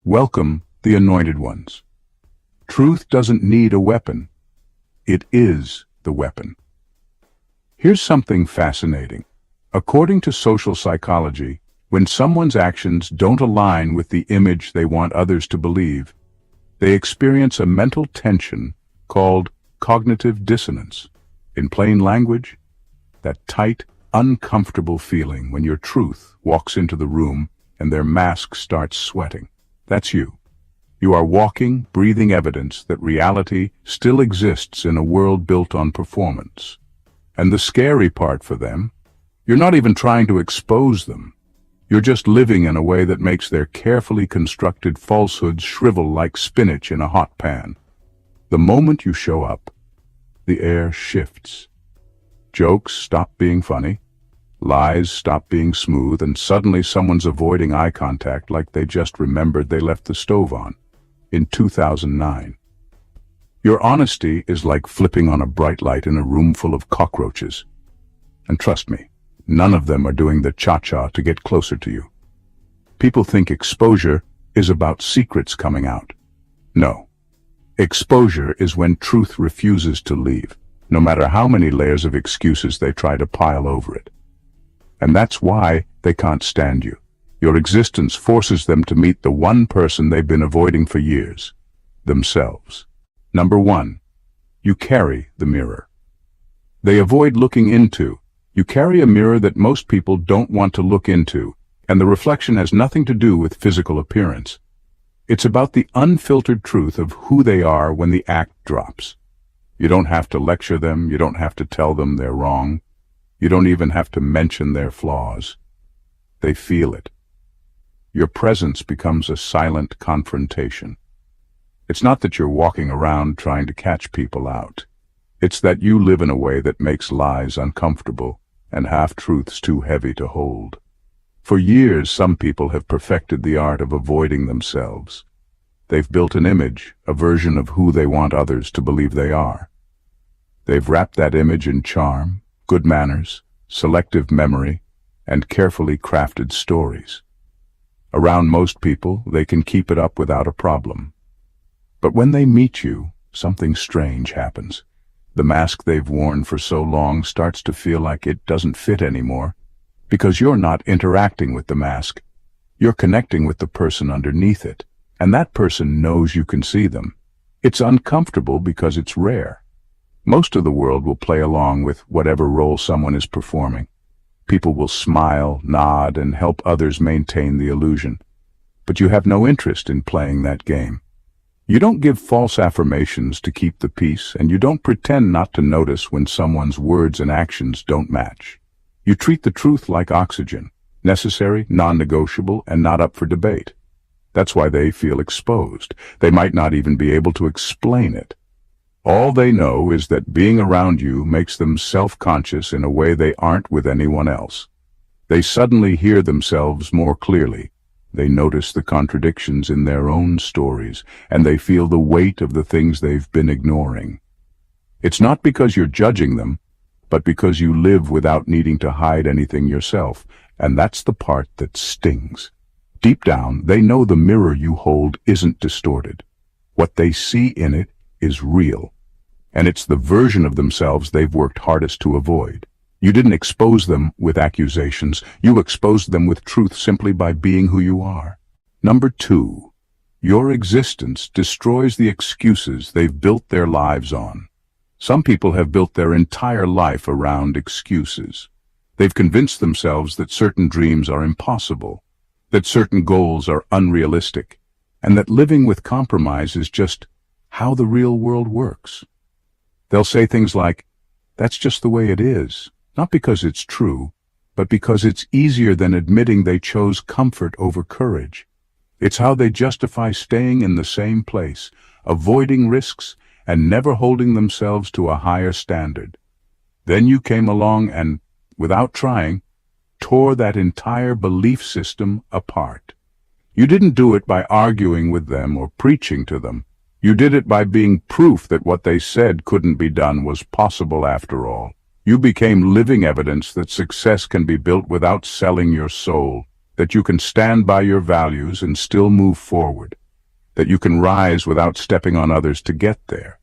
Welcome, the anointed ones. Truth doesn't need a weapon. It is the weapon. Here's something fascinating. According to social psychology, when someone's actions don't align with the image they want others to believe, they experience a mental tension called cognitive dissonance. In plain language, that tight, uncomfortable feeling when your truth walks into the room and their mask starts sweating. That's you. You are walking, breathing evidence that reality still exists in a world built on performance. And the scary part for them, you're not even trying to expose them. You're just living in a way that makes their carefully constructed falsehoods shrivel like spinach in a hot pan. The moment you show up, the air shifts. Jokes stop being funny, lies stop being smooth, and suddenly someone's avoiding eye contact like they just remembered they left the stove on in 2009. Your honesty is like flipping on a bright light in a room full of cockroaches. And trust me, none of them are doing the cha-cha to get closer to you. People think exposure is about secrets coming out. No. Exposure is when truth refuses to leave, no matter how many layers of excuses they try to pile over it. And that's why they can't stand you. Your existence forces them to meet the one person they've been avoiding for years, themselves. Number 1, you carry the mirror. They avoid looking into. You carry a mirror that most people don't want to look into, and the reflection has nothing to do with physical appearance. It's about the unfiltered truth of who they are when the act drops. You don't have to lecture them, you don't have to tell them they're wrong, you don't even have to mention their flaws. They feel it. Your presence becomes a silent confrontation. It's not that you're walking around trying to catch people out. It's that you live in a way that makes lies uncomfortable and half-truths too heavy to hold. For years, some people have perfected the art of avoiding themselves. They've built an image, a version of who they want others to believe they are. They've wrapped that image in charm, good manners, selective memory, and carefully crafted stories. Around most people, they can keep it up without a problem. But when they meet you, something strange happens. The mask they've worn for so long starts to feel like it doesn't fit anymore, because you're not interacting with the mask. You're connecting with the person underneath it, and that person knows you can see them. It's uncomfortable because it's rare. Most of the world will play along with whatever role someone is performing. People will smile, nod, and help others maintain the illusion. But you have no interest in playing that game. You don't give false affirmations to keep the peace, and you don't pretend not to notice when someone's words and actions don't match. You treat the truth like oxygen, necessary, non-negotiable, and not up for debate. That's why they feel exposed. They might not even be able to explain it. All they know is that being around you makes them self-conscious in a way they aren't with anyone else. They suddenly hear themselves more clearly. They notice the contradictions in their own stories, and they feel the weight of the things they've been ignoring. It's not because you're judging them, but because you live without needing to hide anything yourself, and that's the part that stings. Deep down, they know the mirror you hold isn't distorted. What they see in it is real, and it's the version of themselves they've worked hardest to avoid. You didn't expose them with accusations, you exposed them with truth simply by being who you are. Number 2, your existence destroys the excuses they've built their lives on. Some people have built their entire life around excuses. They've convinced themselves that certain dreams are impossible, that certain goals are unrealistic, and that living with compromise is just how the real world works. They'll say things like, "That's just the way it is," not because it's true, but because it's easier than admitting they chose comfort over courage. It's how they justify staying in the same place, avoiding risks, and never holding themselves to a higher standard. Then you came along and, without trying, tore that entire belief system apart. You didn't do it by arguing with them or preaching to them. You did it by being proof that what they said couldn't be done was possible after all. You became living evidence that success can be built without selling your soul, that you can stand by your values and still move forward, that you can rise without stepping on others to get there.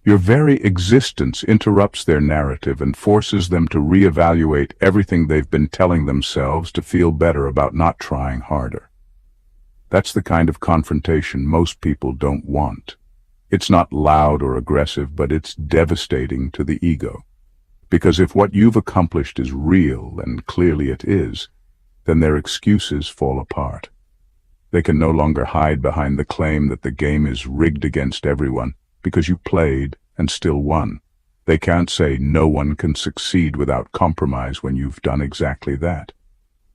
Your very existence interrupts their narrative and forces them to reevaluate everything they've been telling themselves to feel better about not trying harder. That's the kind of confrontation most people don't want. It's not loud or aggressive, but it's devastating to the ego. Because if what you've accomplished is real, and clearly it is, then their excuses fall apart. They can no longer hide behind the claim that the game is rigged against everyone because you played and still won. They can't say no one can succeed without compromise when you've done exactly that.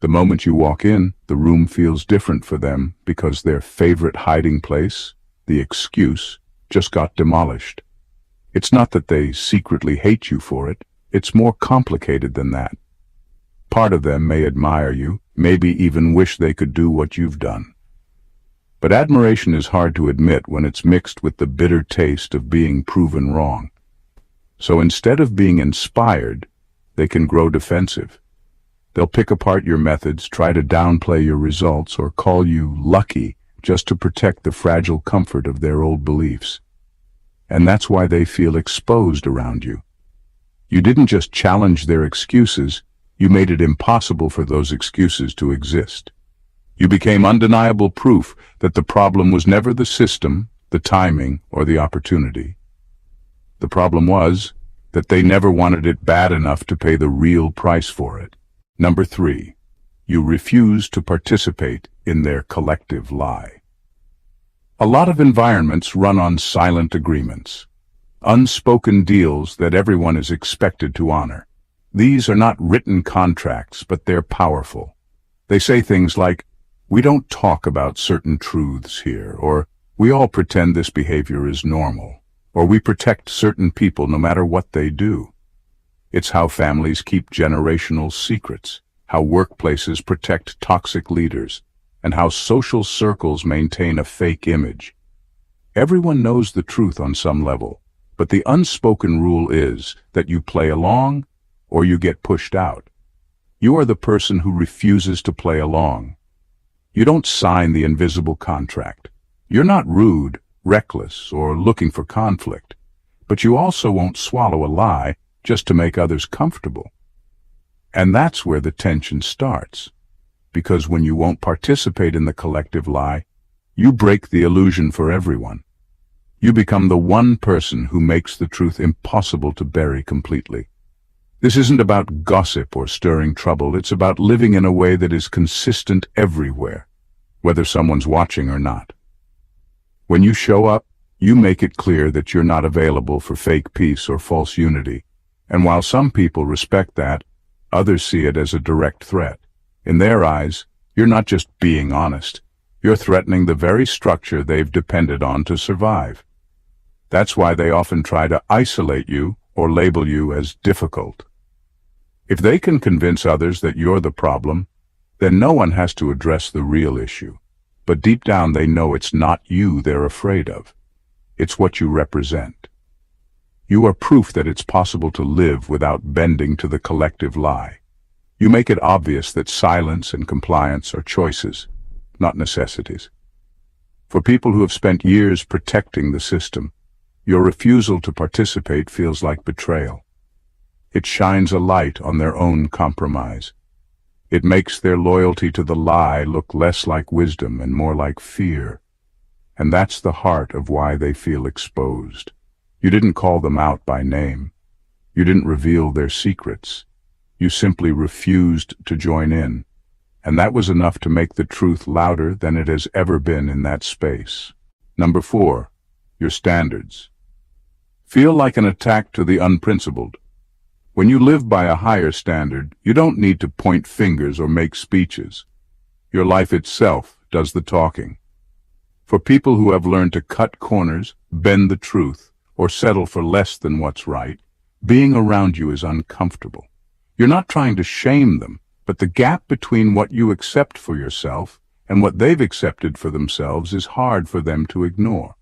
The moment you walk in, the room feels different for them because their favorite hiding place, the excuse, just got demolished. It's not that they secretly hate you for it. It's more complicated than that. Part of them may admire you, maybe even wish they could do what you've done. But admiration is hard to admit when it's mixed with the bitter taste of being proven wrong. So instead of being inspired, they can grow defensive. They'll pick apart your methods, try to downplay your results, or call you lucky just to protect the fragile comfort of their old beliefs. And that's why they feel exposed around you. You didn't just challenge their excuses, you made it impossible for those excuses to exist. You became undeniable proof that the problem was never the system, the timing, or the opportunity. The problem was that they never wanted it bad enough to pay the real price for it. Number 3, you refuse to participate in their collective lie. A lot of environments run on silent agreements, unspoken deals that everyone is expected to honor. These are not written contracts, but they're powerful. They say things like, "We don't talk about certain truths here," or "We all pretend this behavior is normal," or "We protect certain people no matter what they do." It's how families keep generational secrets, how workplaces protect toxic leaders, and how social circles maintain a fake image. Everyone knows the truth on some level, but the unspoken rule is that you play along or you get pushed out. You are the person who refuses to play along. You don't sign the invisible contract. You're not rude, reckless, or looking for conflict, but you also won't swallow a lie just to make others comfortable. And that's where the tension starts, because when you won't participate in the collective lie, you break the illusion for everyone. You become the one person who makes the truth impossible to bury completely. This isn't about gossip or stirring trouble. It's about living in a way that is consistent everywhere, whether someone's watching or not. When you show up, you make it clear that you're not available for fake peace or false unity. And while some people respect that, others see it as a direct threat. In their eyes, you're not just being honest. You're threatening the very structure they've depended on to survive. That's why they often try to isolate you or label you as difficult. If they can convince others that you're the problem, then no one has to address the real issue. But deep down they know it's not you they're afraid of. It's what you represent. You are proof that it's possible to live without bending to the collective lie. You make it obvious that silence and compliance are choices, not necessities. For people who have spent years protecting the system, your refusal to participate feels like betrayal. It shines a light on their own compromise. It makes their loyalty to the lie look less like wisdom and more like fear. And that's the heart of why they feel exposed. You didn't call them out by name. You didn't reveal their secrets. You simply refused to join in. And that was enough to make the truth louder than it has ever been in that space. Number 4, your standards. Feel like an attack to the unprincipled. When you live by a higher standard, you don't need to point fingers or make speeches. Your life itself does the talking. For people who have learned to cut corners, bend the truth, or settle for less than what's right, being around you is uncomfortable. You're not trying to shame them, but the gap between what you accept for yourself and what they've accepted for themselves is hard for them to ignore.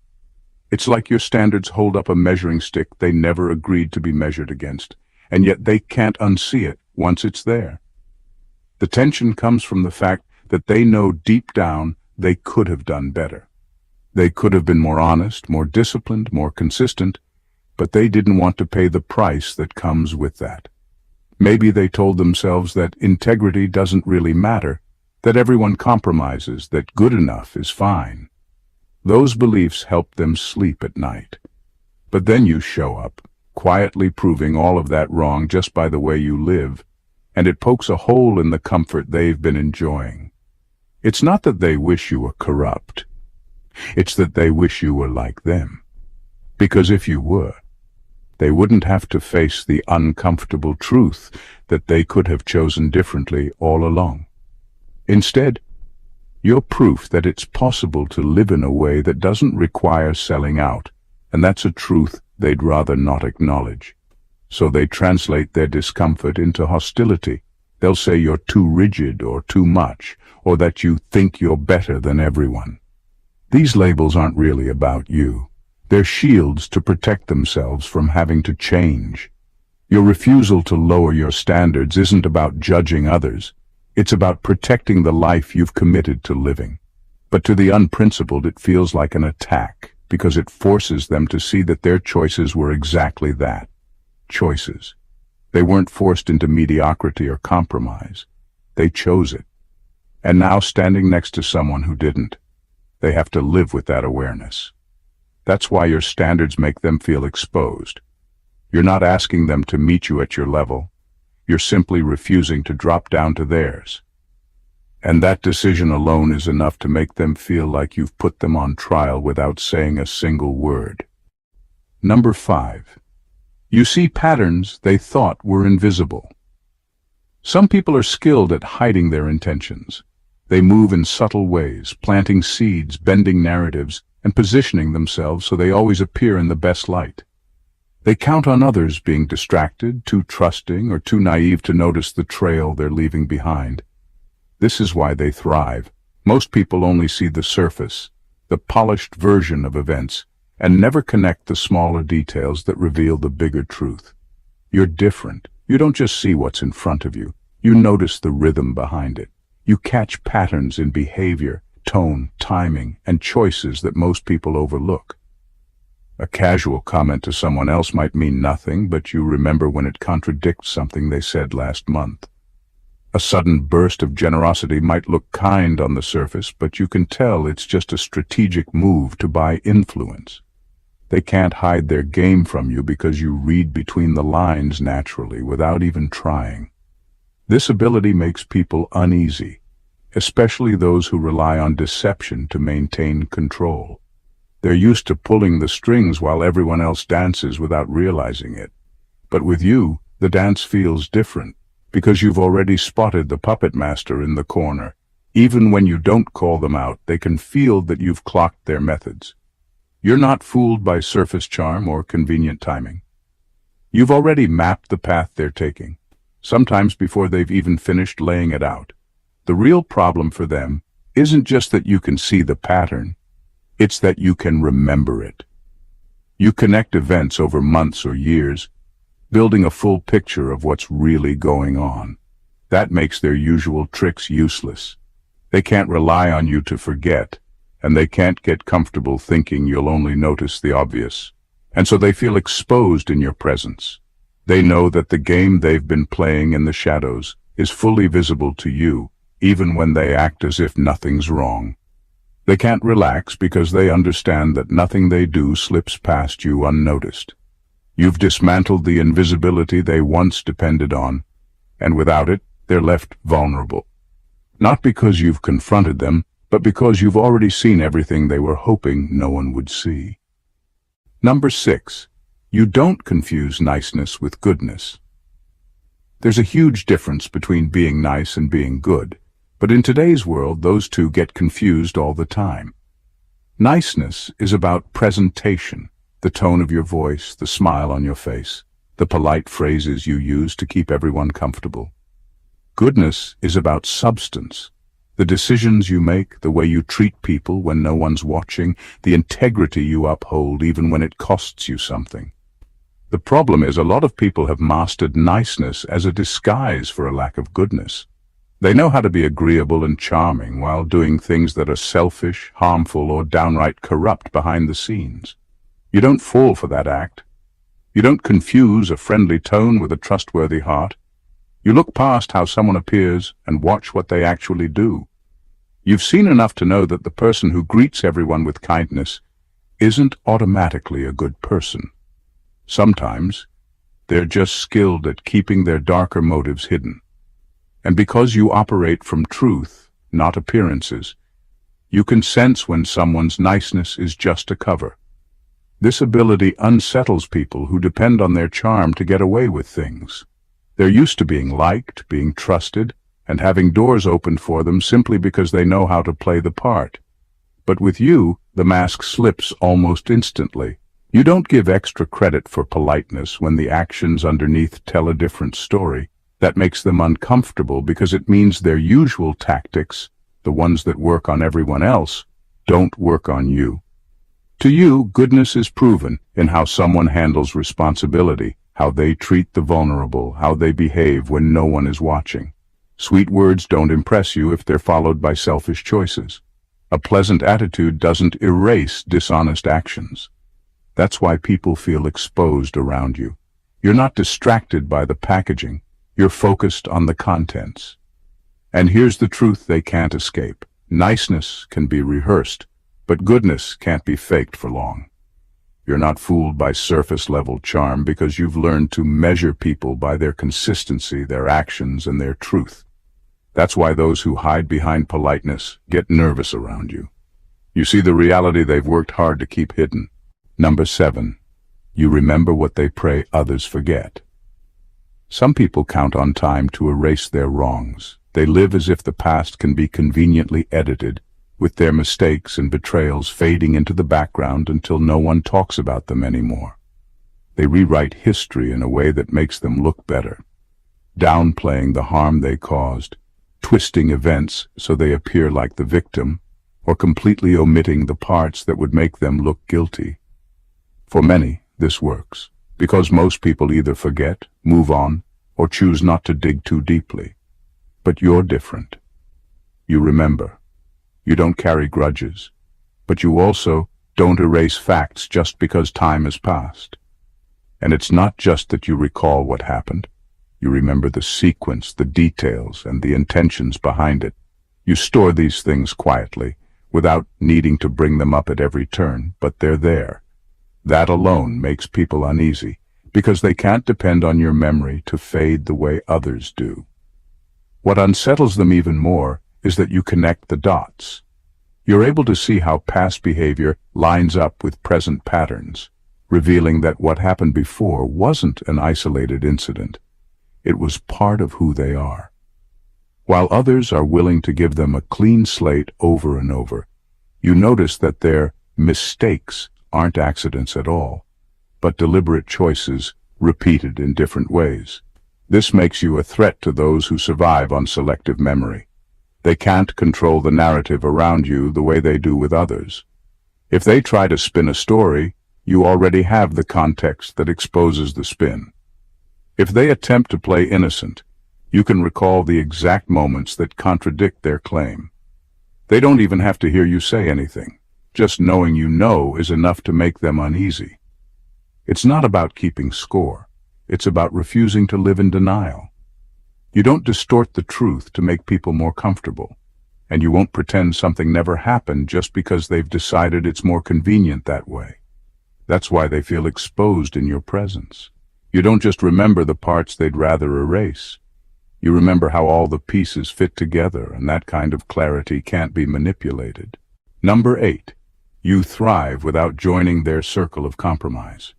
It's like your standards hold up a measuring stick they never agreed to be measured against, and yet they can't unsee it once it's there. The tension comes from the fact that they know deep down they could have done better. They could have been more honest, more disciplined, more consistent, but they didn't want to pay the price that comes with that. Maybe they told themselves that integrity doesn't really matter, that everyone compromises, that good enough is fine. Those beliefs help them sleep at night. But then you show up, quietly proving all of that wrong just by the way you live, and it pokes a hole in the comfort they've been enjoying. It's not that they wish you were corrupt. It's that they wish you were like them. Because if you were, they wouldn't have to face the uncomfortable truth that they could have chosen differently all along. Instead, you're proof that it's possible to live in a way that doesn't require selling out, and that's a truth they'd rather not acknowledge. So they translate their discomfort into hostility. They'll say you're too rigid or too much, or that you think you're better than everyone. These labels aren't really about you. They're shields to protect themselves from having to change. Your refusal to lower your standards isn't about judging others. It's about protecting the life you've committed to living. But to the unprincipled, it feels like an attack, because it forces them to see that their choices were exactly that. Choices. They weren't forced into mediocrity or compromise. They chose it. And now, standing next to someone who didn't, they have to live with that awareness. That's why your standards make them feel exposed. You're not asking them to meet you at your level. You're simply refusing to drop down to theirs. And that decision alone is enough to make them feel like you've put them on trial without saying a single word. Number 5. You see patterns they thought were invisible. Some people are skilled at hiding their intentions. They move in subtle ways, planting seeds, bending narratives, and positioning themselves so they always appear in the best light. They count on others being distracted, too trusting, or too naive to notice the trail they're leaving behind. This is why they thrive. Most people only see the surface, the polished version of events, and never connect the smaller details that reveal the bigger truth. You're different. You don't just see what's in front of you. You notice the rhythm behind it. You catch patterns in behavior, tone, timing, and choices that most people overlook. A casual comment to someone else might mean nothing, but you remember when it contradicts something they said last month. A sudden burst of generosity might look kind on the surface, but you can tell it's just a strategic move to buy influence. They can't hide their game from you because you read between the lines naturally without even trying. This ability makes people uneasy, especially those who rely on deception to maintain control. They're used to pulling the strings while everyone else dances without realizing it. But with you, the dance feels different, because you've already spotted the puppet master in the corner. Even when you don't call them out, they can feel that you've clocked their methods. You're not fooled by surface charm or convenient timing. You've already mapped the path they're taking, sometimes before they've even finished laying it out. The real problem for them isn't just that you can see the pattern, it's that you can remember it. You connect events over months or years, building a full picture of what's really going on. That makes their usual tricks useless. They can't rely on you to forget, and they can't get comfortable thinking you'll only notice the obvious. And so they feel exposed in your presence. They know that the game they've been playing in the shadows is fully visible to you, even when they act as if nothing's wrong. They can't relax because they understand that nothing they do slips past you unnoticed. You've dismantled the invisibility they once depended on, and without it, they're left vulnerable. Not because you've confronted them, but because you've already seen everything they were hoping no one would see. Number 6. You don't confuse niceness with goodness. There's a huge difference between being nice and being good, but in today's world, those two get confused all the time. Niceness is about presentation, the tone of your voice, the smile on your face, the polite phrases you use to keep everyone comfortable. Goodness is about substance, the decisions you make, the way you treat people when no one's watching, the integrity you uphold even when it costs you something. The problem is a lot of people have mastered niceness as a disguise for a lack of goodness. They know how to be agreeable and charming while doing things that are selfish, harmful, or downright corrupt behind the scenes. You don't fall for that act. You don't confuse a friendly tone with a trustworthy heart. You look past how someone appears and watch what they actually do. You've seen enough to know that the person who greets everyone with kindness isn't automatically a good person. Sometimes, they're just skilled at keeping their darker motives hidden. And because you operate from truth, not appearances, you can sense when someone's niceness is just a cover. This ability unsettles people who depend on their charm to get away with things. They're used to being liked, being trusted, and having doors opened for them simply because they know how to play the part. But with you, the mask slips almost instantly. You don't give extra credit for politeness when the actions underneath tell a different story. That makes them uncomfortable because it means their usual tactics, the ones that work on everyone else, don't work on you. To you, goodness is proven in how someone handles responsibility, how they treat the vulnerable, how they behave when no one is watching. Sweet words don't impress you if they're followed by selfish choices. A pleasant attitude doesn't erase dishonest actions. That's why people feel exposed around you. You're not distracted by the packaging. You're focused on the contents. And here's the truth they can't escape. Niceness can be rehearsed, but goodness can't be faked for long. You're not fooled by surface-level charm because you've learned to measure people by their consistency, their actions, and their truth. That's why those who hide behind politeness get nervous around you. You see the reality they've worked hard to keep hidden. Number 7. You remember what they pray others forget. Some people count on time to erase their wrongs. They live as if the past can be conveniently edited, with their mistakes and betrayals fading into the background until no one talks about them anymore. They rewrite history in a way that makes them look better, downplaying the harm they caused, twisting events so they appear like the victim, or completely omitting the parts that would make them look guilty. For many, this works, because most people either forget, move on, or choose not to dig too deeply. But you're different. You remember. You don't carry grudges, but you also don't erase facts just because time has passed. And it's not just that you recall what happened. You remember the sequence, the details, and the intentions behind it. You store these things quietly, without needing to bring them up at every turn, but they're there. That alone makes people uneasy, because they can't depend on your memory to fade the way others do. What unsettles them even more is that you connect the dots. You're able to see how past behavior lines up with present patterns, revealing that what happened before wasn't an isolated incident. It was part of who they are. While others are willing to give them a clean slate over and over, you notice that their mistakes aren't accidents at all, but deliberate choices repeated in different ways. This makes you a threat to those who survive on selective memory. They can't control the narrative around you the way they do with others. If they try to spin a story, you already have the context that exposes the spin. If they attempt to play innocent, you can recall the exact moments that contradict their claim. They don't even have to hear you say anything. Just knowing you know is enough to make them uneasy. It's not about keeping score. It's about refusing to live in denial. You don't distort the truth to make people more comfortable, and you won't pretend something never happened just because they've decided it's more convenient that way. That's why they feel exposed in your presence. You don't just remember the parts they'd rather erase. You remember how all the pieces fit together, and that kind of clarity can't be manipulated. Number 8. You thrive without joining their circle of compromise.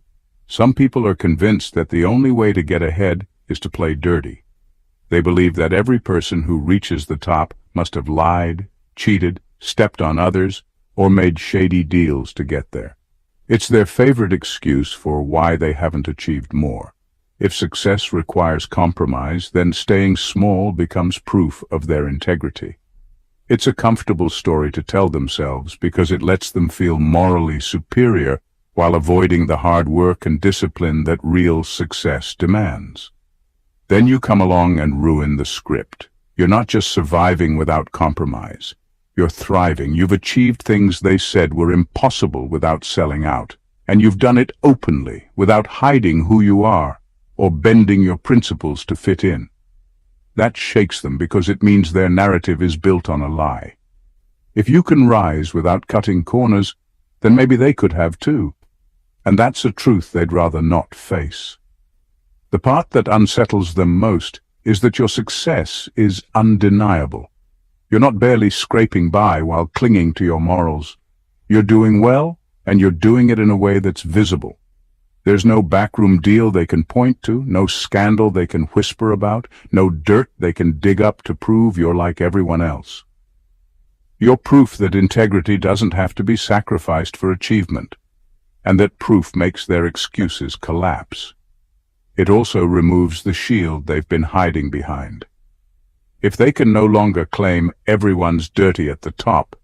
Some people are convinced that the only way to get ahead is to play dirty. They believe that every person who reaches the top must have lied, cheated, stepped on others, or made shady deals to get there. It's their favorite excuse for why they haven't achieved more. If success requires compromise, then staying small becomes proof of their integrity. It's a comfortable story to tell themselves because it lets them feel morally superior while avoiding the hard work and discipline that real success demands. Then you come along and ruin the script. You're not just surviving without compromise. You're thriving. You've achieved things they said were impossible without selling out. And you've done it openly, without hiding who you are, or bending your principles to fit in. That shakes them because it means their narrative is built on a lie. If you can rise without cutting corners, then maybe they could have too. And that's a truth they'd rather not face. The part that unsettles them most is that your success is undeniable. You're not barely scraping by while clinging to your morals. You're doing well, and you're doing it in a way that's visible. There's no backroom deal they can point to, no scandal they can whisper about, no dirt they can dig up to prove you're like everyone else. You're proof that integrity doesn't have to be sacrificed for achievement, and that proof makes their excuses collapse. It also removes the shield they've been hiding behind. If they can no longer claim everyone's dirty at the top,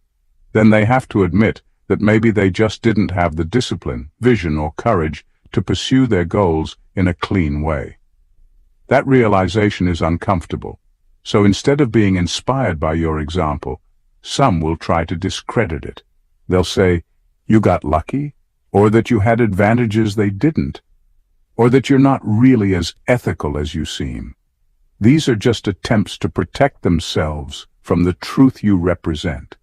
then they have to admit that maybe they just didn't have the discipline, vision, or courage to pursue their goals in a clean way. That realization is uncomfortable, so instead of being inspired by your example, some will try to discredit it. They'll say, you got lucky, or that you had advantages they didn't, or that you're not really as ethical as you seem. These are just attempts to protect themselves from the truth you represent.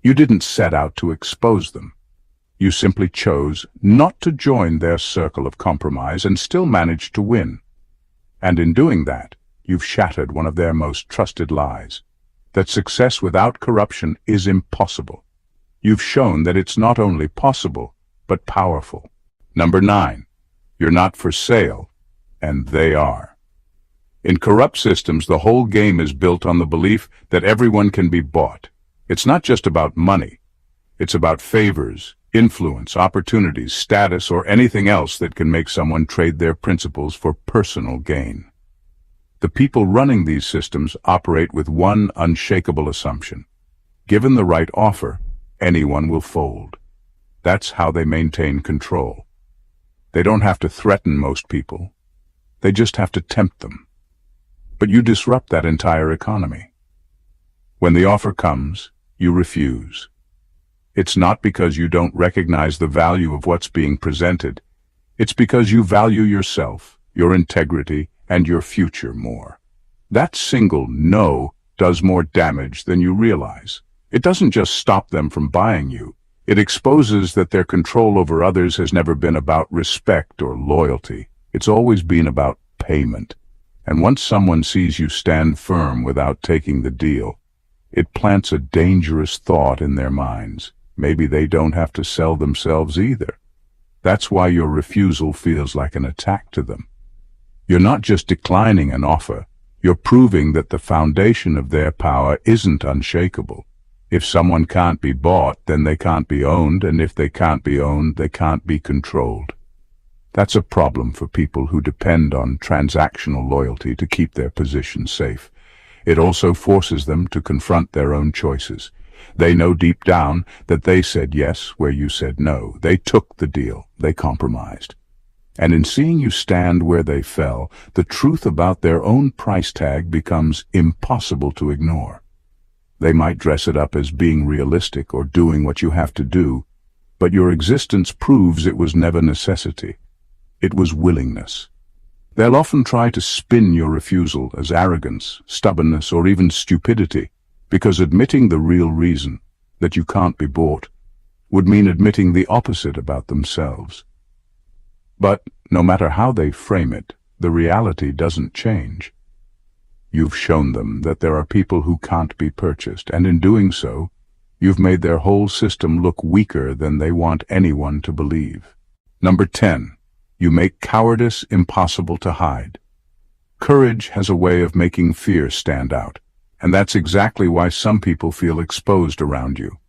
You didn't set out to expose them. You simply chose not to join their circle of compromise and still managed to win. And in doing that, you've shattered one of their most trusted lies, that success without corruption is impossible. You've shown that it's not only possible, but powerful. Number 9, you're not for sale, and they are. In corrupt systems, the whole game is built on the belief that everyone can be bought. It's not just about money. It's about favors, influence, opportunities, status, or anything else that can make someone trade their principles for personal gain. The people running these systems operate with one unshakable assumption. Given the right offer, anyone will fold. That's how they maintain control. They don't have to threaten most people. They just have to tempt them. But you disrupt that entire economy. When the offer comes, you refuse. It's not because you don't recognize the value of what's being presented. It's because you value yourself, your integrity, and your future more. That single no does more damage than you realize. It doesn't just stop them from buying you. It exposes that their control over others has never been about respect or loyalty. It's always been about payment. And once someone sees you stand firm without taking the deal, it plants a dangerous thought in their minds. Maybe they don't have to sell themselves either. That's why your refusal feels like an attack to them. You're not just declining an offer, you're proving that the foundation of their power isn't unshakable. If someone can't be bought, then they can't be owned, and if they can't be owned, they can't be controlled. That's a problem for people who depend on transactional loyalty to keep their position safe. It also forces them to confront their own choices. They know deep down that they said yes where you said no. They took the deal. They compromised. And in seeing you stand where they fell, the truth about their own price tag becomes impossible to ignore. They might dress it up as being realistic or doing what you have to do, but your existence proves it was never necessity. It was willingness. They'll often try to spin your refusal as arrogance, stubbornness, or even stupidity, because admitting the real reason, that you can't be bought, would mean admitting the opposite about themselves. But no matter how they frame it, the reality doesn't change. You've shown them that there are people who can't be purchased, and in doing so, you've made their whole system look weaker than they want anyone to believe. Number 10, you make cowardice impossible to hide. Courage has a way of making fear stand out, and that's exactly why some people feel exposed around you.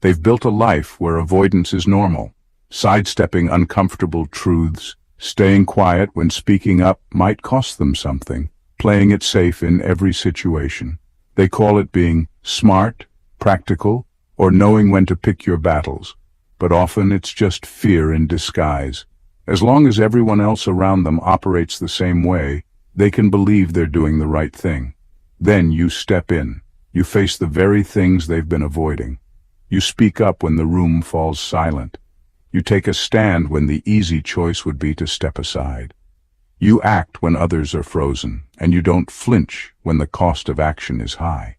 They've built a life where avoidance is normal, sidestepping uncomfortable truths, staying quiet when speaking up might cost them something, playing it safe in every situation. They call it being smart, practical, or knowing when to pick your battles, but often it's just fear in disguise. As long as everyone else around them operates the same way, they can believe they're doing the right thing. Then you step in. You face the very things they've been avoiding. You speak up when the room falls silent. You take a stand when the easy choice would be to step aside. You act when others are frozen, and you don't flinch when the cost of action is high.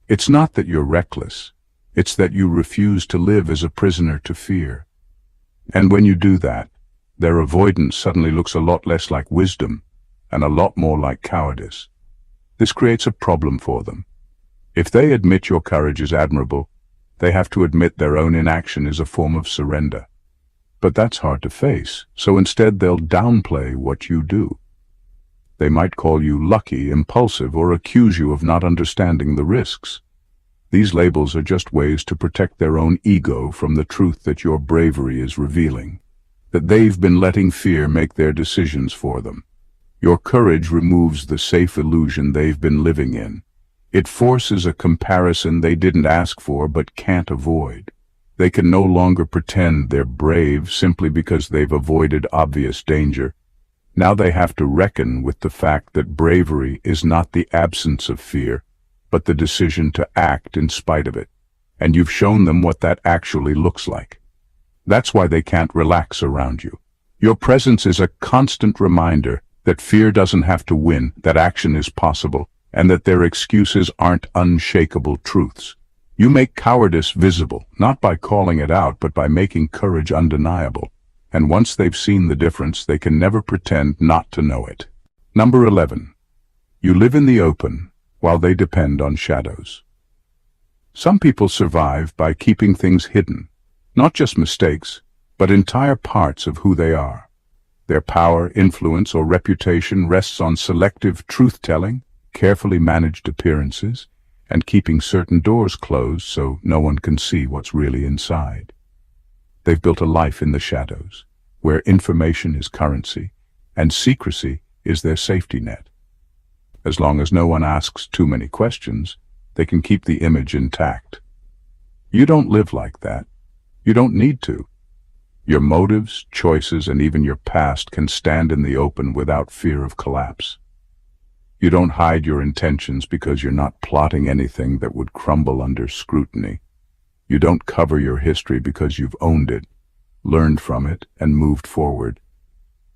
It's not that you're reckless. It's that you refuse to live as a prisoner to fear. And when you do that, their avoidance suddenly looks a lot less like wisdom and a lot more like cowardice. This creates a problem for them. If they admit your courage is admirable, they have to admit their own inaction is a form of surrender. But that's hard to face, so instead they'll downplay what you do. They might call you lucky, impulsive, or accuse you of not understanding the risks. These labels are just ways to protect their own ego from the truth that your bravery is revealing, that they've been letting fear make their decisions for them. Your courage removes the safe illusion they've been living in. It forces a comparison they didn't ask for but can't avoid. They can no longer pretend they're brave simply because they've avoided obvious danger. Now they have to reckon with the fact that bravery is not the absence of fear, but the decision to act in spite of it. And you've shown them what that actually looks like. That's why they can't relax around you. Your presence is a constant reminder that fear doesn't have to win, that action is possible, and that their excuses aren't unshakable truths. You make cowardice visible, not by calling it out, but by making courage undeniable. And once they've seen the difference, they can never pretend not to know it. Number 11. You live in the open, while they depend on shadows. Some people survive by keeping things hidden, not just mistakes, but entire parts of who they are. Their power, influence, or reputation rests on selective truth-telling, carefully managed appearances, and keeping certain doors closed so no one can see what's really inside. They've built a life in the shadows, where information is currency, and secrecy is their safety net. As long as no one asks too many questions, they can keep the image intact. You don't live like that. You don't need to. Your motives, choices, and even your past can stand in the open without fear of collapse. You don't hide your intentions because you're not plotting anything that would crumble under scrutiny. You don't cover your history because you've owned it, learned from it, and moved forward.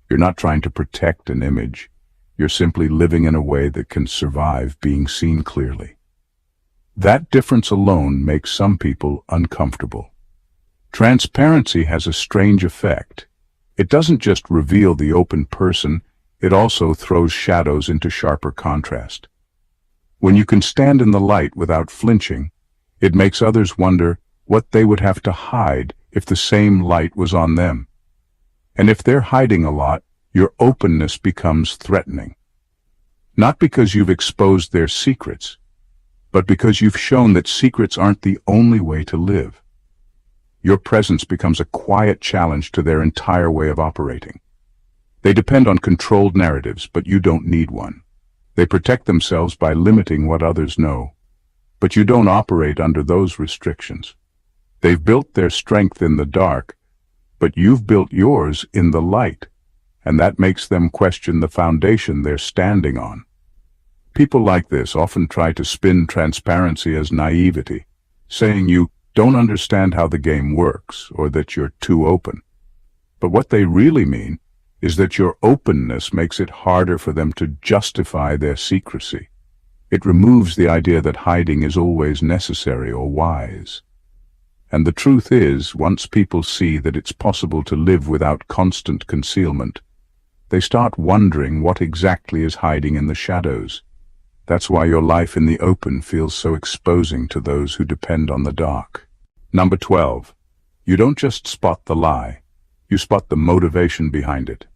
You're not trying to protect an image. You're simply living in a way that can survive being seen clearly. That difference alone makes some people uncomfortable. Transparency has a strange effect. It doesn't just reveal the open person, it also throws shadows into sharper contrast. When you can stand in the light without flinching, it makes others wonder what they would have to hide if the same light was on them. And if they're hiding a lot, your openness becomes threatening. Not because you've exposed their secrets, but because you've shown that secrets aren't the only way to live. Your presence becomes a quiet challenge to their entire way of operating. They depend on controlled narratives, but you don't need one. They protect themselves by limiting what others know, but you don't operate under those restrictions. They've built their strength in the dark, but you've built yours in the light, and that makes them question the foundation they're standing on. People like this often try to spin transparency as naivety, saying you don't understand how the game works or that you're too open. But what they really mean is that your openness makes it harder for them to justify their secrecy. It removes the idea that hiding is always necessary or wise. And the truth is, once people see that it's possible to live without constant concealment, they start wondering what exactly is hiding in the shadows. That's why your life in the open feels so exposing to those who depend on the dark. Number 12. You don't just spot the lie, you spot the motivation behind it.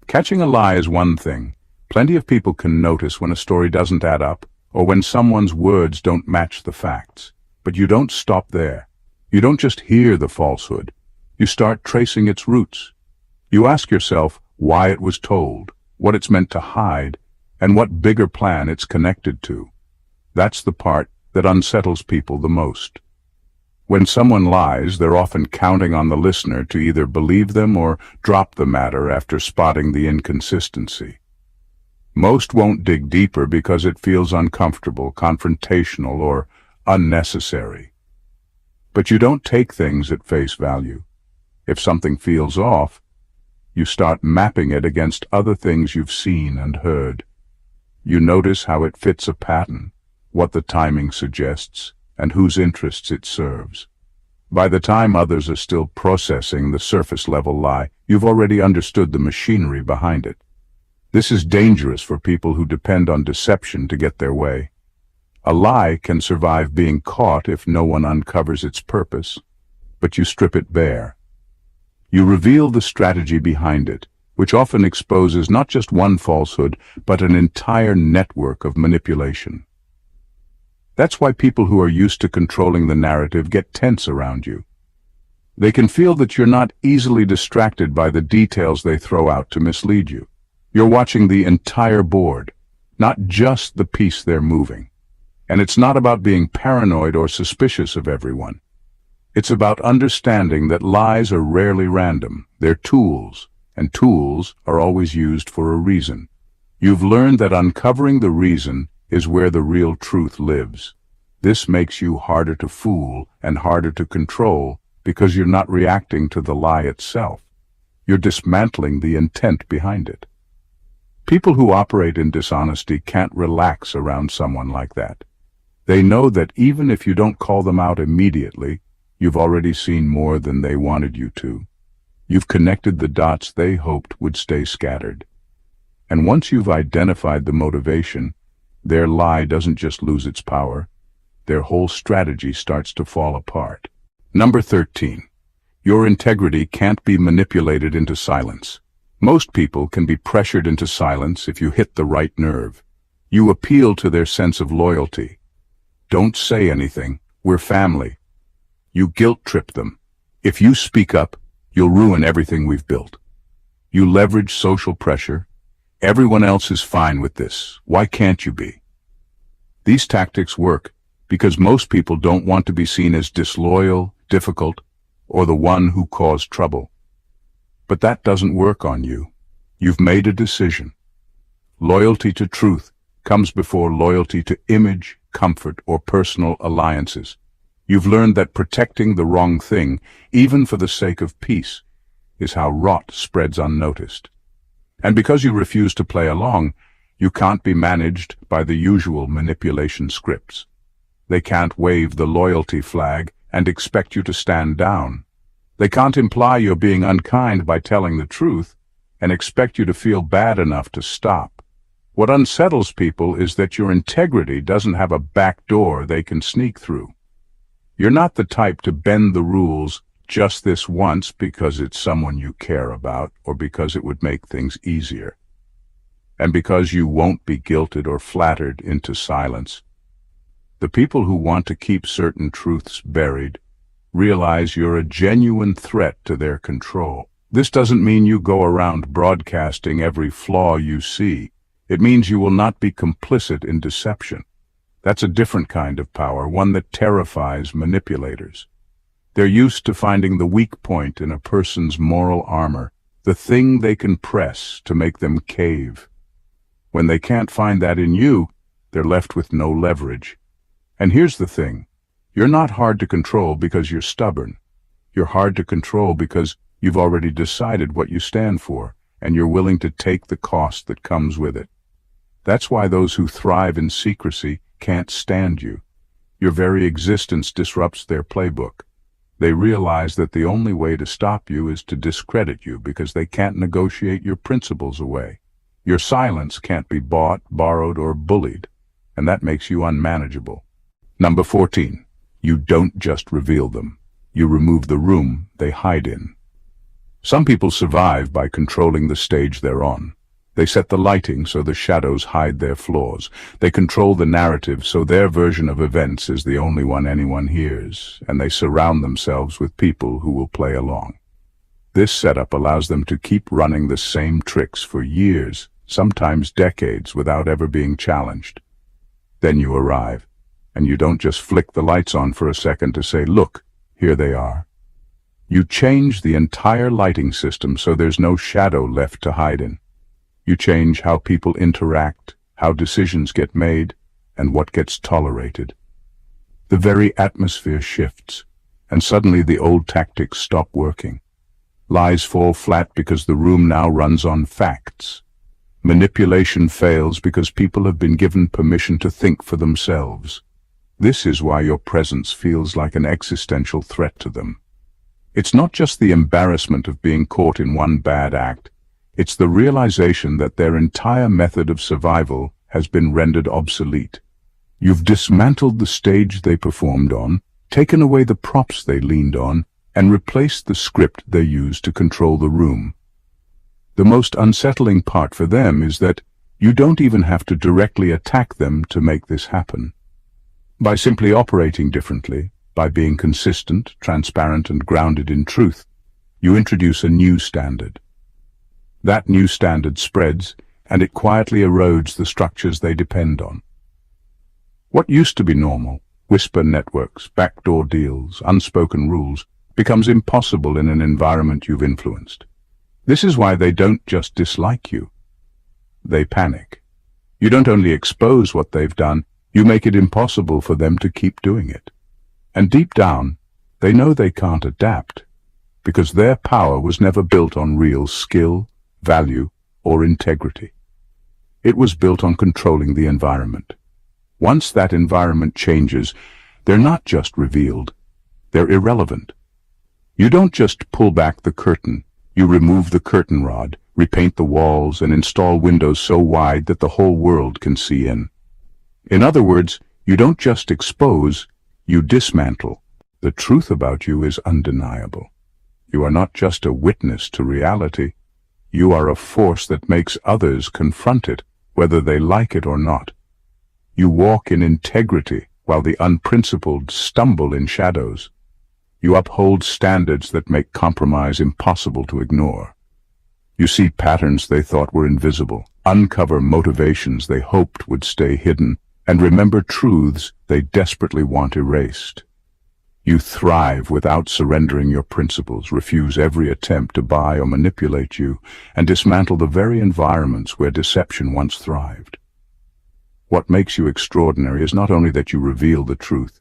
Catching a lie is one thing. Plenty of people can notice when a story doesn't add up, or when someone's words don't match the facts. But you don't stop there. You don't just hear the falsehood. You start tracing its roots. You ask yourself why it was told, what it's meant to hide, and what bigger plan it's connected to. That's the part that unsettles people the most. When someone lies, they're often counting on the listener to either believe them or drop the matter after spotting the inconsistency. Most won't dig deeper because it feels uncomfortable, confrontational, or unnecessary. But you don't take things at face value. If something feels off, you start mapping it against other things you've seen and heard. You notice how it fits a pattern, what the timing suggests, and whose interests it serves. By the time others are still processing the surface-level lie, you've already understood the machinery behind it. This is dangerous for people who depend on deception to get their way. A lie can survive being caught if no one uncovers its purpose, but you strip it bare. You reveal the strategy behind it, which often exposes not just one falsehood, but an entire network of manipulation. That's why people who are used to controlling the narrative get tense around you. They can feel that you're not easily distracted by the details they throw out to mislead you. You're watching the entire board, not just the piece they're moving. And it's not about being paranoid or suspicious of everyone. It's about understanding that lies are rarely random. They're tools, and tools are always used for a reason. You've learned that uncovering the reason is where the real truth lives. This makes you harder to fool and harder to control because you're not reacting to the lie itself. You're dismantling the intent behind it. People who operate in dishonesty can't relax around someone like that. They know that even if you don't call them out immediately, you've already seen more than they wanted you to. You've connected the dots they hoped would stay scattered. And once you've identified the motivation, their lie doesn't just lose its power, their whole strategy starts to fall apart. Number 13. Your integrity can't be manipulated into silence. Most people can be pressured into silence if you hit the right nerve. You appeal to their sense of loyalty. Don't say anything, we're family. You guilt-trip them. If you speak up, you'll ruin everything we've built. You leverage social pressure. Everyone else is fine with this. Why can't you be? These tactics work because most people don't want to be seen as disloyal, difficult, or the one who caused trouble. But that doesn't work on you. You've made a decision. Loyalty to truth comes before loyalty to image, comfort, or personal alliances. You've learned that protecting the wrong thing, even for the sake of peace, is how rot spreads unnoticed. And because you refuse to play along, you can't be managed by the usual manipulation scripts. They can't wave the loyalty flag and expect you to stand down. They can't imply you're being unkind by telling the truth and expect you to feel bad enough to stop. What unsettles people is that your integrity doesn't have a back door they can sneak through. You're not the type to bend the rules just this once because it's someone you care about or because it would make things easier. And because you won't be guilted or flattered into silence. The people who want to keep certain truths buried realize you're a genuine threat to their control. This doesn't mean you go around broadcasting every flaw you see. It means you will not be complicit in deception. That's a different kind of power, one that terrifies manipulators. They're used to finding the weak point in a person's moral armor, the thing they can press to make them cave. When they can't find that in you, they're left with no leverage. And here's the thing. You're not hard to control because you're stubborn. You're hard to control because you've already decided what you stand for, and you're willing to take the cost that comes with it. That's why those who thrive in secrecy can't stand you. Your very existence disrupts their playbook. They realize that the only way to stop you is to discredit you because they can't negotiate your principles away. Your silence can't be bought, borrowed, or bullied, and that makes you unmanageable. Number 14. You don't just reveal them. You remove the room they hide in. Some people survive by controlling the stage they're on. They set the lighting so the shadows hide their flaws. They control the narrative so their version of events is the only one anyone hears, and they surround themselves with people who will play along. This setup allows them to keep running the same tricks for years, sometimes decades, without ever being challenged. Then you arrive, and you don't just flick the lights on for a second to say, "Look, here they are." You change the entire lighting system so there's no shadow left to hide in. You change how people interact, how decisions get made, and what gets tolerated. The very atmosphere shifts, and suddenly the old tactics stop working. Lies fall flat because the room now runs on facts. Manipulation fails because people have been given permission to think for themselves. This is why your presence feels like an existential threat to them. It's not just the embarrassment of being caught in one bad act, it's the realization that their entire method of survival has been rendered obsolete. You've dismantled the stage they performed on, taken away the props they leaned on, and replaced the script they used to control the room. The most unsettling part for them is that you don't even have to directly attack them to make this happen. By simply operating differently, by being consistent, transparent, and grounded in truth, you introduce a new standard. That new standard spreads, and it quietly erodes the structures they depend on. What used to be normal, whisper networks, backdoor deals, unspoken rules, becomes impossible in an environment you've influenced. This is why they don't just dislike you. They panic. You don't only expose what they've done, you make it impossible for them to keep doing it. And deep down, they know they can't adapt, because their power was never built on real skill, value, or integrity. It was built on controlling the environment. Once that environment changes, they're not just revealed, they're irrelevant. You don't just pull back the curtain, you remove the curtain rod, repaint the walls, and install windows so wide that the whole world can see in. In other words, you don't just expose, you dismantle. The truth about you is undeniable. You are not just a witness to reality. You are a force that makes others confront it, whether they like it or not. You walk in integrity while the unprincipled stumble in shadows. You uphold standards that make compromise impossible to ignore. You see patterns they thought were invisible, uncover motivations they hoped would stay hidden, and remember truths they desperately want erased. You thrive without surrendering your principles, refuse every attempt to buy or manipulate you, and dismantle the very environments where deception once thrived. What makes you extraordinary is not only that you reveal the truth,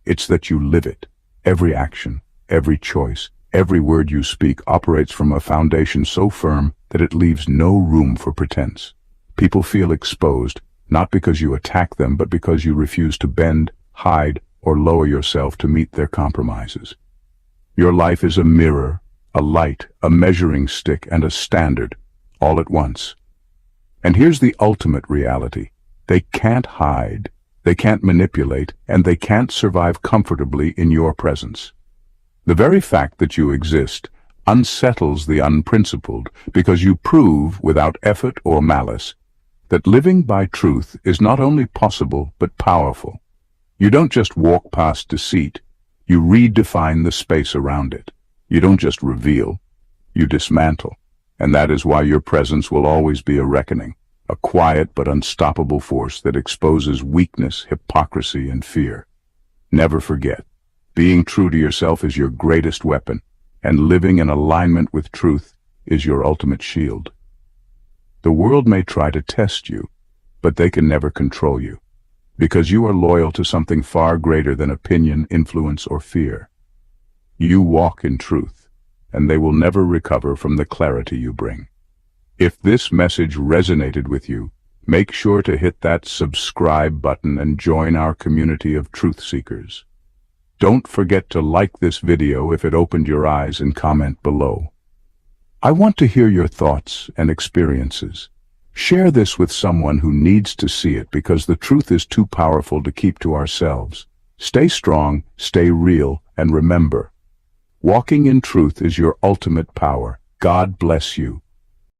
it's that you live it. Every action, every choice, every word you speak operates from a foundation so firm that it leaves no room for pretense. People feel exposed, not because you attack them, but because you refuse to bend, hide, or lower yourself to meet their compromises. Your life is a mirror, a light, a measuring stick, and a standard, all at once. And here's the ultimate reality. They can't hide, they can't manipulate, and they can't survive comfortably in your presence. The very fact that you exist unsettles the unprincipled because you prove, without effort or malice, that living by truth is not only possible but powerful. You don't just walk past deceit, you redefine the space around it. You don't just reveal, you dismantle. And that is why your presence will always be a reckoning, a quiet but unstoppable force that exposes weakness, hypocrisy, and fear. Never forget, being true to yourself is your greatest weapon, and living in alignment with truth is your ultimate shield. The world may try to test you, but they can never control you, because you are loyal to something far greater than opinion, influence, or fear. You walk in truth, and they will never recover from the clarity you bring. If this message resonated with you, make sure to hit that subscribe button and join our community of truth seekers. Don't forget to like this video if it opened your eyes and comment below. I want to hear your thoughts and experiences. Share this with someone who needs to see it, because the truth is too powerful to keep to ourselves. Stay strong, stay real, and remember, walking in truth is your ultimate power. God bless you.